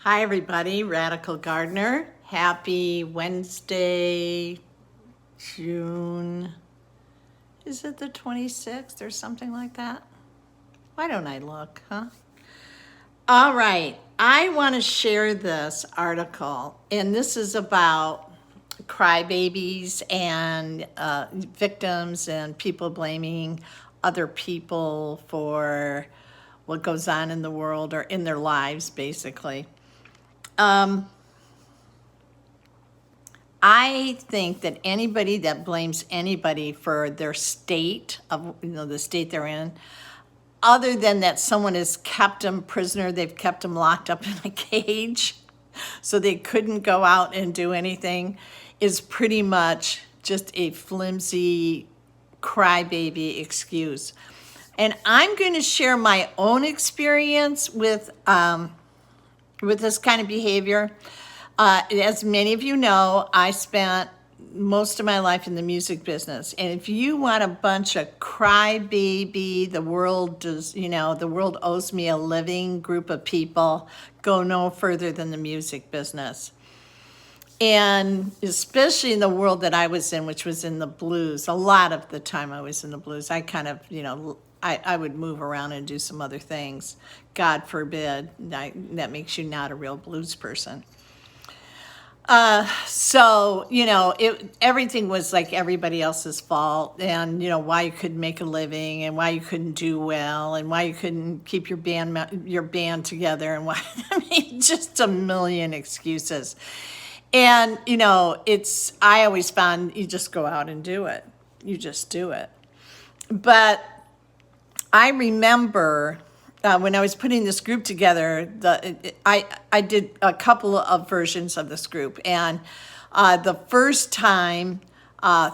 Hi everybody, Radical Gardener. Happy Wednesday, June, is it the 26th or something like that? Why don't I look, huh? All right, I want to share this article, and this is about crybabies and victims and people blaming other people for what goes on in the world or in their lives, basically. I think that anybody that blames anybody for their state of, the state they're in, other than that someone has kept them prisoner, they've kept them locked up in a cage, so they couldn't go out and do anything, is pretty much just a flimsy crybaby excuse. And I'm going to share my own experience with this kind of behavior. As many of you know, I spent most of my life in the music business. And if you want a bunch of crybaby, the world does, the world owes me a living group of people, go no further than the music business. And especially in the world that I was in, which was in the blues, a lot of the time I was in the blues, I kind of, I would move around and do some other things. God forbid, that makes you not a real blues person. So, everything was like everybody else's fault, and, why you couldn't make a living and why you couldn't do well and why you couldn't keep your band together and why, just a million excuses. And, I always found you just go out and do it. You just do it. But I remember when I was putting this group together, I did a couple of versions of this group. And the first time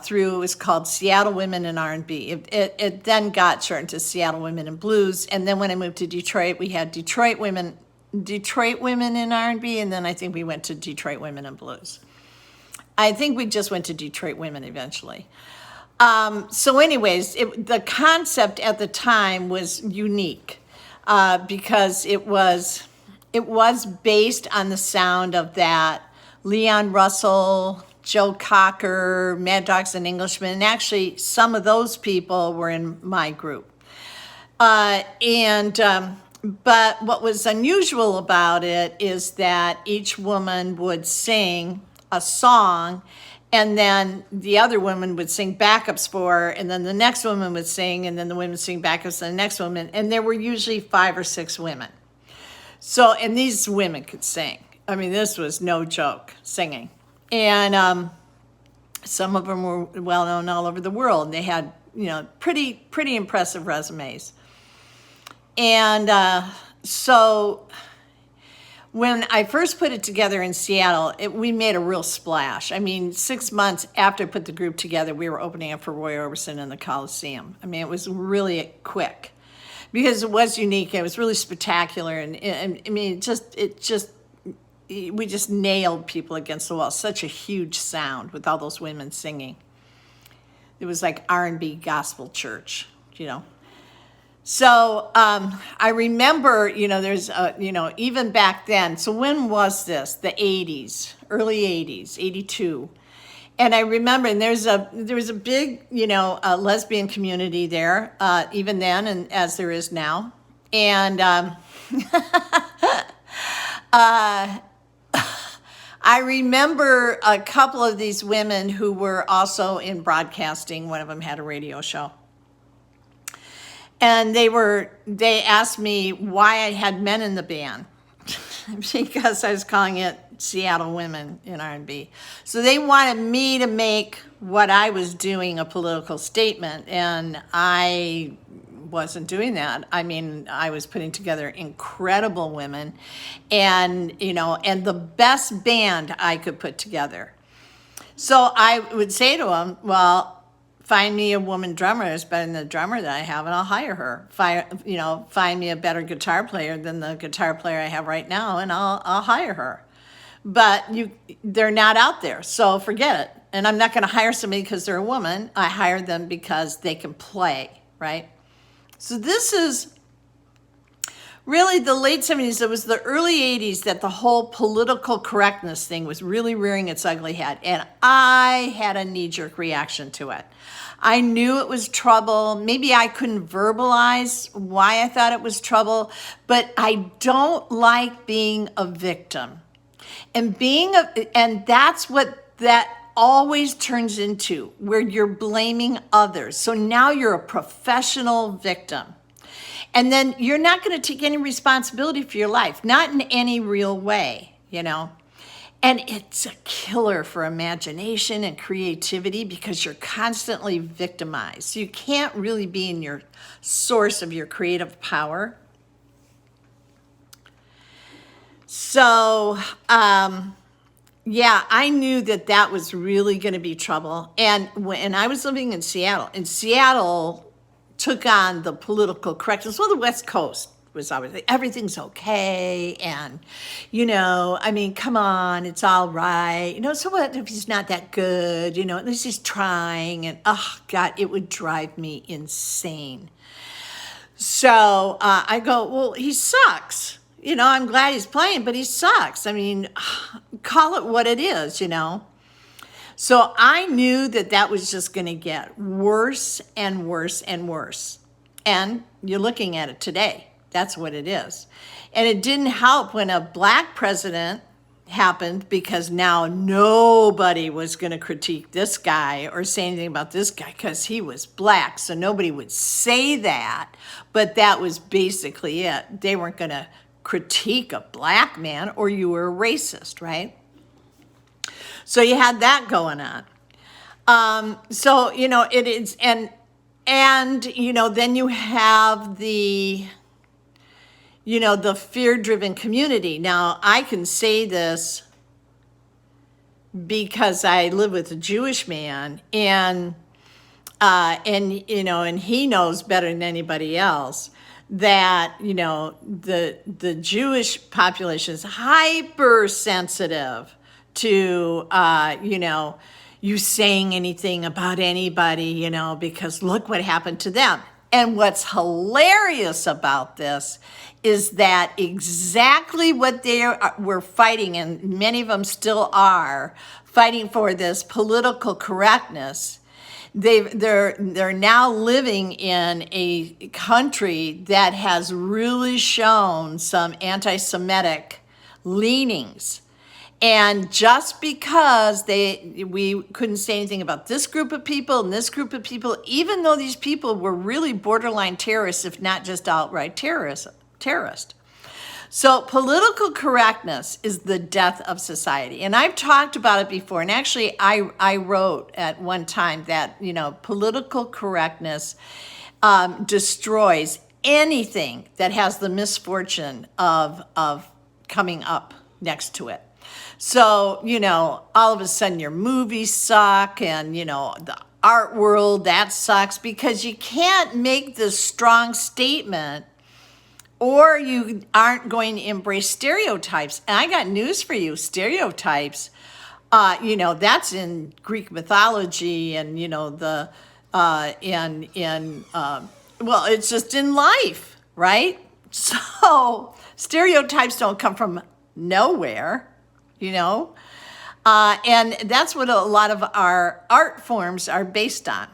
through, it was called Seattle Women in R&B. It then got shortened to Seattle Women in Blues. And then when I moved to Detroit, we had Detroit Women in R&B, and then I think we went to Detroit Women in Blues. I think we just went to Detroit Women eventually. So anyways, the concept at the time was unique. Because it was based on the sound of that Leon Russell, Joe Cocker, Mad Dogs and Englishmen, and actually some of those people were in my group. But what was unusual about it is that each woman would sing a song, and then the other woman would sing backups for her, and then the next woman would sing, and then the women would sing backups, and the next woman, and there were usually 5 or 6 women. So, and these women could sing. I mean, this was no joke, singing. And some of them were well known all over the world, and they had, pretty impressive resumes. And so when I first put it together in Seattle, we made a real splash. I mean, 6 months after I put the group together, we were opening up for Roy Orbison in the Coliseum. I mean, it was really quick because it was unique. It was really spectacular. And I mean, we just nailed people against the wall. Such a huge sound with all those women singing. It was like R&B gospel church, So I remember, there's, even back then, so when was this? The 80s, early 80s, 82. And I remember, and there was a big, lesbian community there, even then, and as there is now. And I remember a couple of these women who were also in broadcasting. One of them had a radio show. And they asked me why I had men in the band because I was calling it Seattle Women in R&B. So they wanted me to make what I was doing a political statement, and I wasn't doing that. I mean, I was putting together incredible women and, and the best band I could put together. So I would say to them, well, find me a woman drummer that's better than the drummer that I have, and I'll hire her. Find me a better guitar player than the guitar player I have right now, and I'll hire her. But they're not out there, so forget it. And I'm not going to hire somebody because they're a woman. I hire them because they can play, right? So this is really the late 70s, it was the early 80s that the whole political correctness thing was really rearing its ugly head. And I had a knee-jerk reaction to it. I knew it was trouble. Maybe I couldn't verbalize why I thought it was trouble, but I don't like being a victim. And and that's what that always turns into, where you're blaming others. So now you're a professional victim. And then you're not going to take any responsibility for your life, not in any real way, you know. And it's a killer for imagination and creativity because you're constantly victimized. You can't really be in your source of your creative power. So, yeah, I knew that was really going to be trouble. And when I was living in Seattle took on the political correctness. Well, the West Coast was always like, everything's okay. And, you know, I mean, come on, it's all right. You know, so what if he's not that good? You know, at least he's trying. And, oh, God, it would drive me insane. So I go, well, he sucks. You know, I'm glad he's playing, but he sucks. I mean, call it what it is, you know. So I knew that was just going to get worse and worse and worse. And you're looking at it today. That's what it is. And it didn't help when a black president happened, because now nobody was going to critique this guy or say anything about this guy because he was black. So nobody would say that, but that was basically it. They weren't going to critique a black man or you were a racist, right? So you had that going on. So, you know, it is, and, you know, then you have the, you know, the fear-driven community. Now, I can say this because I live with a Jewish man, and you know, and he knows better than anybody else that, you know, the Jewish population is hypersensitive to, you know, you saying anything about anybody, you know, because look what happened to them. And what's hilarious about this is that exactly what they were fighting, and many of them still are fighting for, this political correctness. They're now living in a country that has really shown some anti-Semitic leanings. And just because we couldn't say anything about this group of people and this group of people, even though these people were really borderline terrorists, if not just outright terrorist. So political correctness is the death of society. And I've talked about it before. And actually, I wrote at one time that, you know, political correctness destroys anything that has the misfortune of coming up next to it. So, you know, all of a sudden your movies suck, and, you know, the art world, that sucks, because you can't make this strong statement or you aren't going to embrace stereotypes. And I got news for you. Stereotypes, you know, that's in Greek mythology, and, you know, well, it's just in life, right? So stereotypes don't come from nowhere. You know, and that's what a lot of our art forms are based on,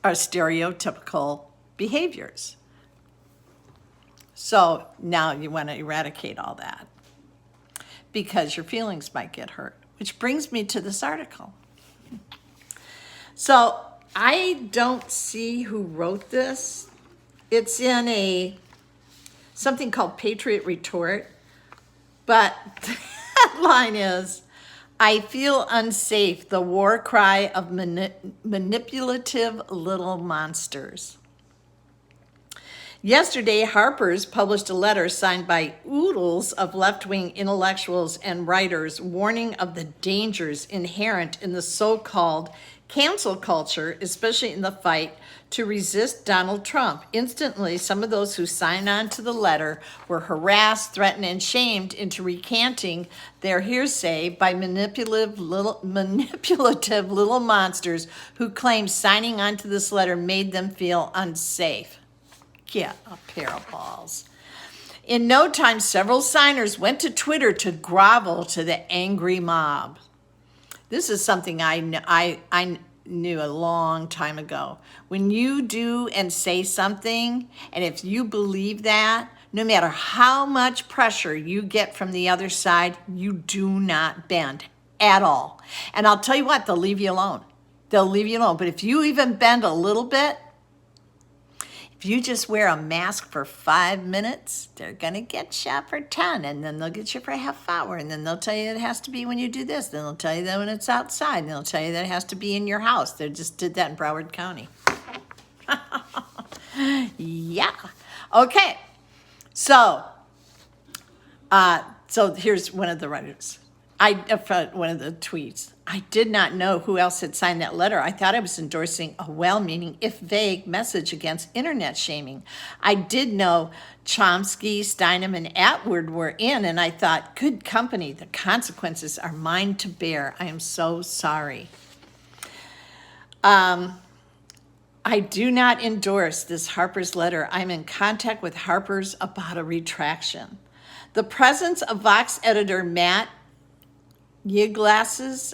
are stereotypical behaviors. So now you want to eradicate all that because your feelings might get hurt, which brings me to this article. So I don't see who wrote this. It's in something called Patriot Retort, but headline is, I feel unsafe, the war cry of manipulative little monsters. Yesterday, Harper's published a letter signed by oodles of left-wing intellectuals and writers warning of the dangers inherent in the so-called cancel culture, especially in the fight to resist Donald Trump. Instantly, some of those who signed on to the letter were harassed, threatened, and shamed into recanting their hearsay by manipulative little monsters who claimed signing on to this letter made them feel unsafe. Get a pair of balls. In no time, several signers went to Twitter to grovel to the angry mob. This is something I knew a long time ago. When you do and say something, and if you believe that, no matter how much pressure you get from the other side, you do not bend at all. And I'll tell you what, they'll leave you alone. They'll leave you alone. But if you even bend a little bit, if you just wear a mask for 5 minutes, they're going to get you for 10, and then they'll get you for a half hour, and then they'll tell you it has to be when you do this, then they'll tell you that when it's outside, and they'll tell you that it has to be in your house. They just did that in Broward County. Yeah. Okay. So here's one of the writers. One of the tweets. I did not know who else had signed that letter. I thought I was endorsing a well-meaning, if vague, message against internet shaming. I did know Chomsky, Steinem, and Atwood were in, and I thought, good company. The consequences are mine to bear. I am so sorry. I do not endorse this Harper's letter. I'm in contact with Harper's about a retraction. The presence of Vox editor Matt Yglesias'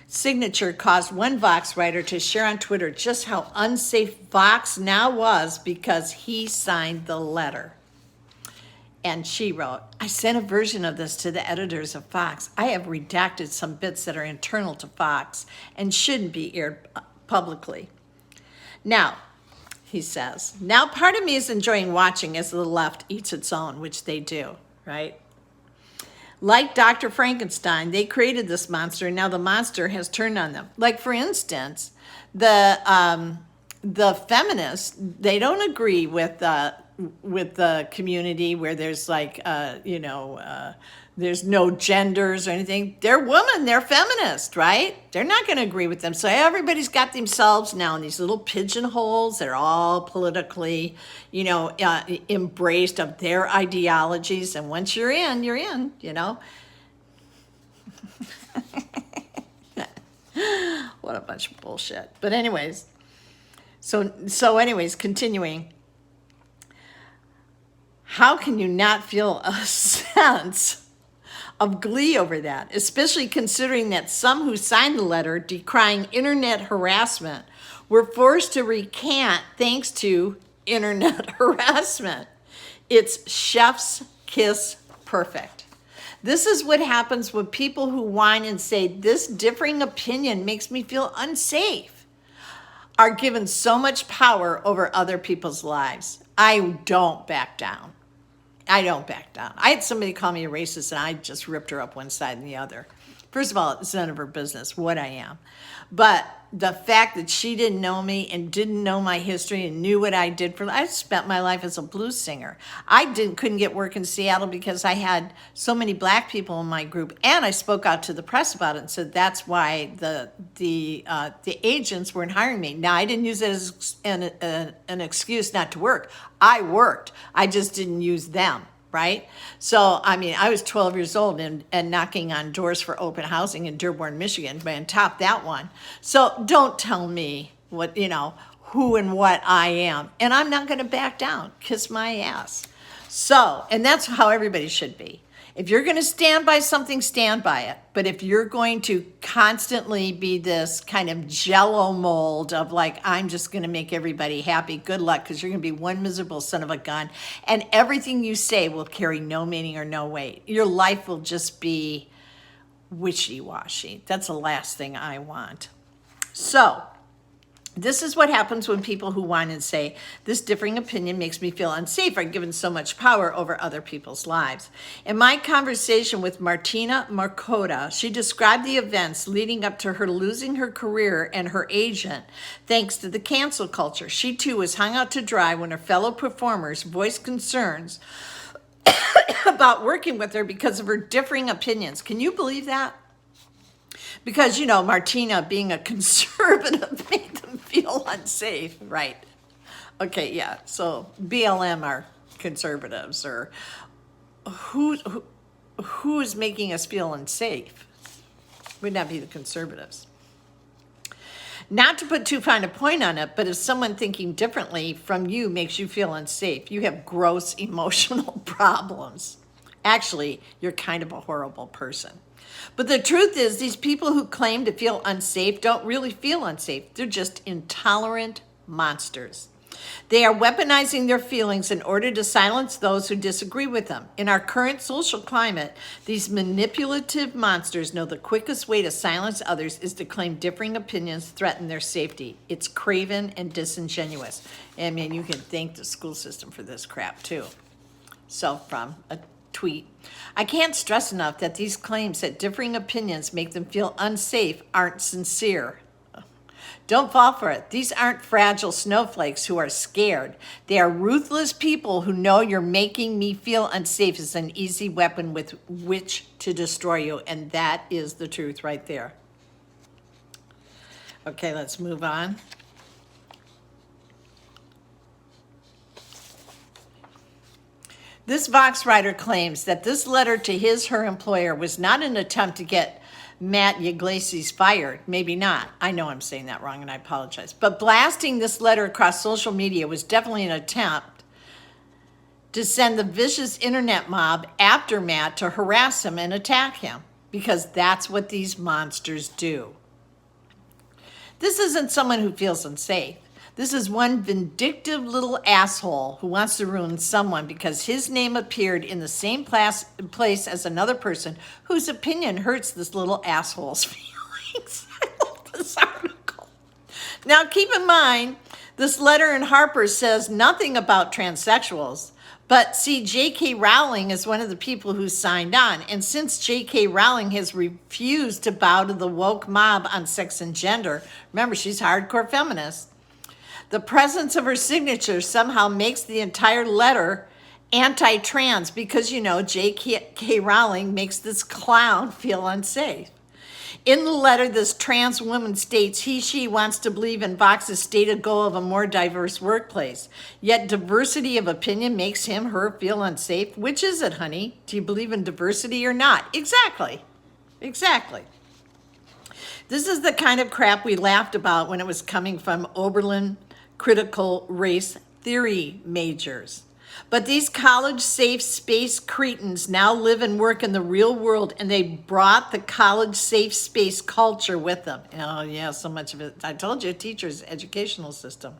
signature caused one Vox writer to share on Twitter just how unsafe Vox now was because he signed the letter. And she wrote, I sent a version of this to the editors of Fox. I have redacted some bits that are internal to Fox and shouldn't be aired publicly. Now, he says, now part of me is enjoying watching as the left eats its own, which they do, right? Like Dr. Frankenstein, they created this monster, and now the monster has turned on them. Like, for instance, the feminists, they don't agree with the community where there's like, there's no genders or anything. They're women, they're feminist, right? They're not going to agree with them. So everybody's got themselves now in these little pigeonholes. They're all politically, embraced of their ideologies. And once you're in, What a bunch of bullshit. But anyways, continuing. How can you not feel a sense of glee over that, especially considering that some who signed the letter decrying internet harassment were forced to recant thanks to internet harassment? It's chef's kiss perfect. This is what happens when people who whine and say, this differing opinion makes me feel unsafe, are given so much power over other people's lives. I don't back down. I had somebody call me a racist, and I just ripped her up one side and the other. First of all, it's none of her business what I am. But the fact that she didn't know me and didn't know my history and knew what I did I spent my life as a blues singer. I couldn't get work in Seattle because I had so many black people in my group, and I spoke out to the press about it and said that's why the agents weren't hiring me. Now, I didn't use it as an excuse not to work. I worked. I just didn't use them. Right? So, I was 12 years old and knocking on doors for open housing in Dearborn, Michigan, but on top of that one. So don't tell me what, who and what I am. And I'm not going to back down. Kiss my ass. So, and that's how everybody should be. If you're going to stand by something, stand by it. But if you're going to constantly be this kind of jello mold of like, I'm just going to make everybody happy, good luck, because you're going to be one miserable son of a gun. And everything you say will carry no meaning or no weight. Your life will just be wishy-washy. That's the last thing I want. So, this is what happens when people who whine and say, this differing opinion makes me feel unsafe, are given so much power over other people's lives. In my conversation with Martina Marcotta, she described the events leading up to her losing her career and her agent, thanks to the cancel culture. She too was hung out to dry when her fellow performers voiced concerns about working with her because of her differing opinions. Can you believe that? Because, Martina, being a conservative, made them feel unsafe, right? Okay, yeah, so BLM are conservatives, or who is making us feel unsafe? Would not be the conservatives. Not to put too fine a point on it, but if someone thinking differently from you makes you feel unsafe, you have gross emotional problems. Actually, you're kind of a horrible person. But the truth is, these people who claim to feel unsafe don't really feel unsafe. They're just intolerant monsters. They are weaponizing their feelings in order to silence those who disagree with them. In our current social climate, these manipulative monsters know the quickest way to silence others is to claim differing opinions threaten their safety. It's craven and disingenuous. I mean, you can thank the school system for this crap too. So from a tweet, I can't stress enough that these claims that differing opinions make them feel unsafe aren't sincere. Don't fall for it. These aren't fragile snowflakes who are scared. They are ruthless people who know you're making me feel unsafe is an easy weapon with which to destroy you. And that is the truth right there. Okay, let's move on. This Vox writer claims that this letter to her employer was not an attempt to get Matt Iglesias fired. Maybe not. I know I'm saying that wrong and I apologize. But blasting this letter across social media was definitely an attempt to send the vicious internet mob after Matt to harass him and attack him, because that's what these monsters do. This isn't someone who feels unsafe. This is one vindictive little asshole who wants to ruin someone because his name appeared in the same place as another person whose opinion hurts this little asshole's feelings. I love this article. Now, keep in mind, this letter in Harper's says nothing about transsexuals. But see, J.K. Rowling is one of the people who signed on. And since J.K. Rowling has refused to bow to the woke mob on sex and gender, remember, she's a hardcore feminist, the presence of her signature somehow makes the entire letter anti-trans because, you know, J.K. Rowling makes this clown feel unsafe. In the letter, this trans woman states she wants to believe in Vox's stated goal of a more diverse workplace. Yet diversity of opinion makes her feel unsafe. Which is it, honey? Do you believe in diversity or not? Exactly. This is the kind of crap we laughed about when it was coming from Oberlin critical race theory majors. But these college safe space cretins now live and work in the real world, and they brought the college safe space culture with them. Oh yeah, so much of it. I told you, teachers, educational system.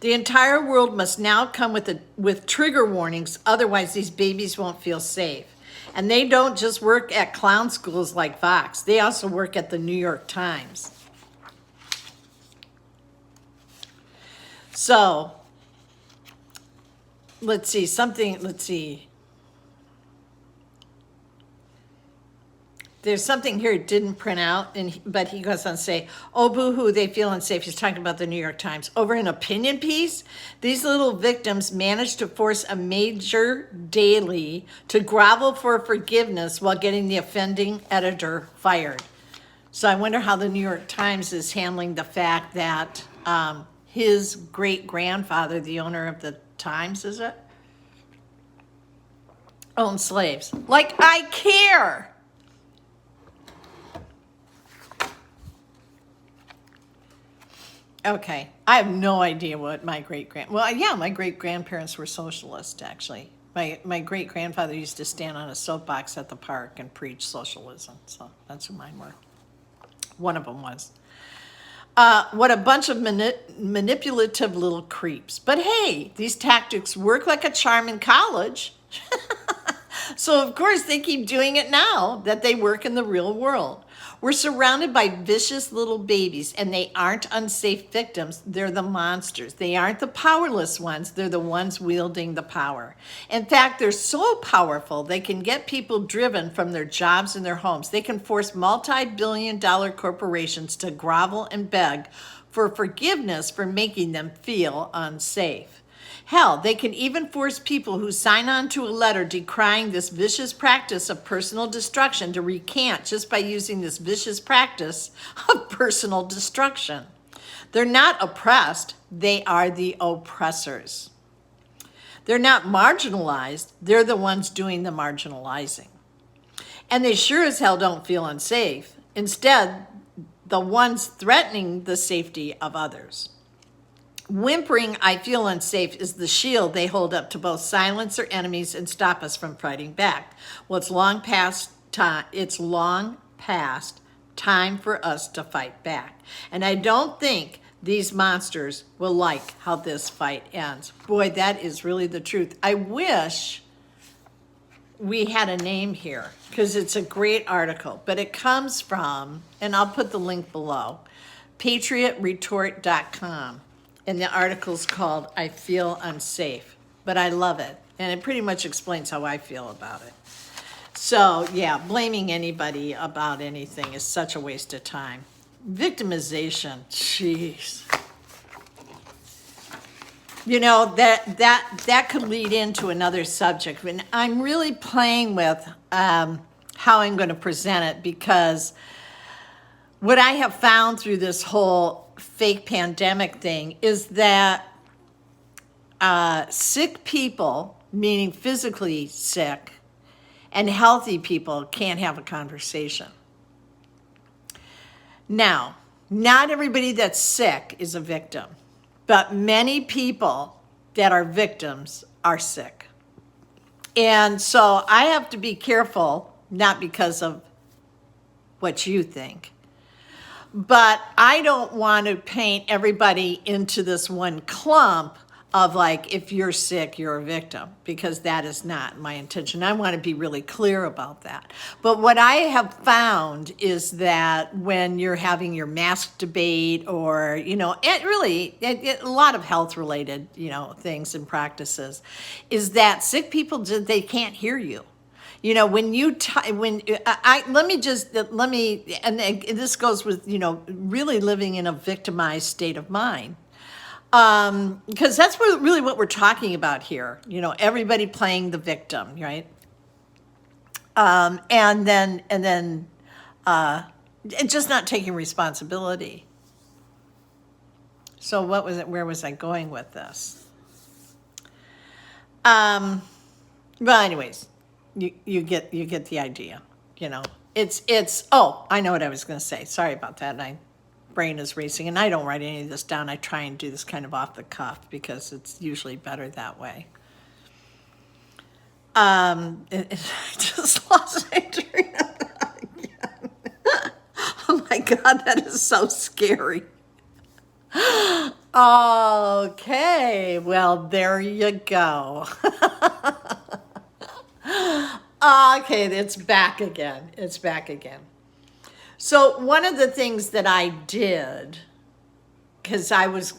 The entire world must now come with trigger warnings, otherwise these babies won't feel safe. And they don't just work at clown schools like Vox. They also work at the New York Times. So, let's see. There's something here it didn't print out, but he goes on to say, oh, boo-hoo, they feel unsafe. He's talking about the New York Times. Over an opinion piece, these little victims managed to force a major daily to grovel for forgiveness while getting the offending editor fired. So I wonder how the New York Times is handling the fact that his great-grandfather, the owner of the Times, is it? Owned slaves. Like, I care. Okay, I have no idea what my my great-grandparents were socialists, actually. My great-grandfather used to stand on a soapbox at the park and preach socialism, so that's who mine were. One of them was. What a bunch of manipulative little creeps. But hey, these tactics work like a charm in college. So of course they keep doing it now that they work in the real world. We're surrounded by vicious little babies, and they aren't unsafe victims. They're the monsters. They aren't the powerless ones. They're the ones wielding the power. In fact, they're so powerful, they can get people driven from their jobs and their homes. They can force multi-billion-dollar corporations to grovel and beg for forgiveness for making them feel unsafe. Hell, they can even force people who sign on to a letter decrying this vicious practice of personal destruction to recant just by using this vicious practice of personal destruction. They're not oppressed, they are the oppressors. They're not marginalized, they're the ones doing the marginalizing. And they sure as hell don't feel unsafe. Instead, the ones threatening the safety of others. Whimpering, I feel unsafe, is the shield they hold up to both silence their enemies and stop us from fighting back. Well, it's long past time for us to fight back. And I don't think these monsters will like how this fight ends. Boy, that is really the truth. I wish we had a name here, because it's a great article, but it comes from, and I'll put the link below, patriotretort.com. And the article's called I Feel Unsafe, but I love it. And it pretty much explains how I feel about it. So yeah, blaming anybody about anything is such a waste of time. Victimization, jeez. You know, that could lead into another subject. And I'm really playing with how I'm going to present it, because what I have found through this whole fake pandemic thing is that sick people, meaning physically sick, and healthy people can't have a conversation. Now, not everybody that's sick is a victim, but many people that are victims are sick. And so I have to be careful, not because of what you think, but I don't want to paint everybody into this one clump of like, if you're sick, you're a victim, because that is not my intention. I want to be really clear about that. But what I have found is that when you're having your mask debate, or, you know, a lot of health related, you know, things and practices, is that sick people, they can't hear you. You know, when you, let me, and this goes with, you know, really living in a victimized state of mind. Because that's really what we're talking about here. You know, everybody playing the victim, right? And then just not taking responsibility. So what was it? Where was I going with this? Well, anyways, you get the idea. You know, it's. Oh, I know what I was going to say. Sorry about that. My brain is racing, and I don't write any of this down. I try and do this kind of off the cuff because it's usually better that way. I just lost my train of thought again. Oh my God, that is so scary. Okay, well, there you go. Okay, it's back again. It's back again. So one of the things that I did, because I was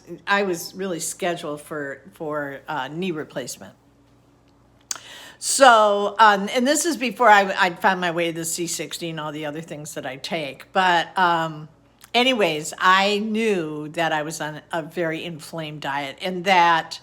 really scheduled for knee replacement. So, and this is before I'd found my way to the C60 and all the other things that I take. But anyways, I knew that I was on a very inflamed diet, and that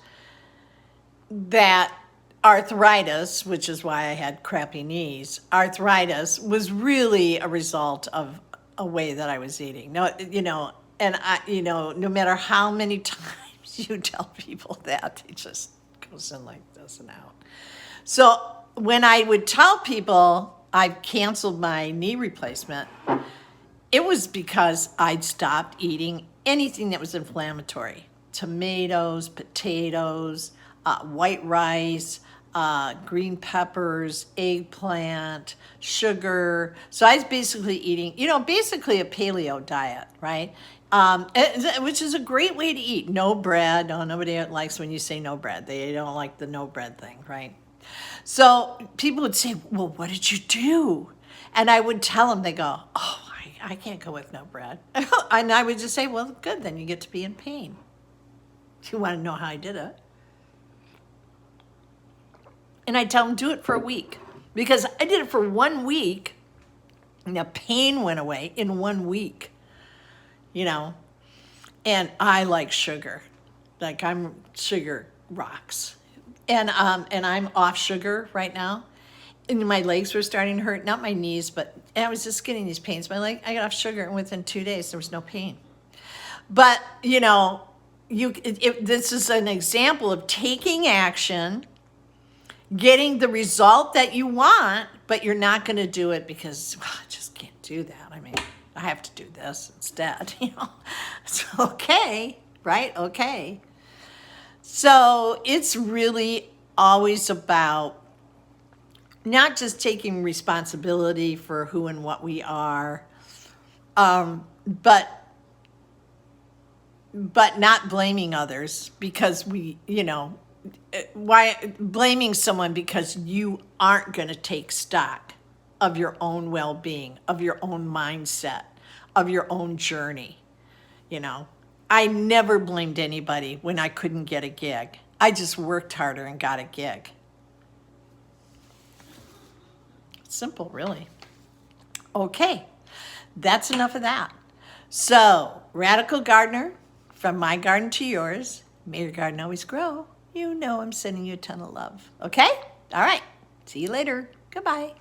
arthritis, which is why I had crappy knees, arthritis was really a result of a way that I was eating. No, you know, and no matter how many times you tell people that, it just goes in like this and out. So when I would tell people I've canceled my knee replacement, it was because I'd stopped eating anything that was inflammatory. Tomatoes, potatoes, white rice, green peppers, eggplant, sugar. So I was basically eating, basically a paleo diet, right? Which is a great way to eat. No bread. Oh, nobody likes when you say no bread. They don't like the no bread thing, right? So people would say, well, what did you do? And I would tell them, they go, oh, I can't go with no bread. And I would just say, well, good, then you get to be in pain. You want to know how I did it? And I tell them, do it for a week. Because I did it for 1 week, and the pain went away in 1 week, And I like sugar. Like, sugar rocks. And I'm off sugar right now. And my legs were starting to hurt, not my knees, but I was just getting these pains. I got off sugar, and within 2 days, there was no pain. But, this is an example of taking action, getting the result that you want, but you're not going to do it because I just can't do that. I mean, I have to do this instead, It's okay, right? Okay. So it's really always about not just taking responsibility for who and what we are, but not blaming others because why blaming someone because you aren't going to take stock of your own well-being, of your own mindset, of your own journey. I never blamed anybody when I couldn't get a gig. I just worked harder and got a gig. Simple, really. Okay, that's enough of that. So, Radical Gardener, from my garden to yours, may your garden always grow. I'm sending you a ton of love. Okay? All right. See you later. Goodbye.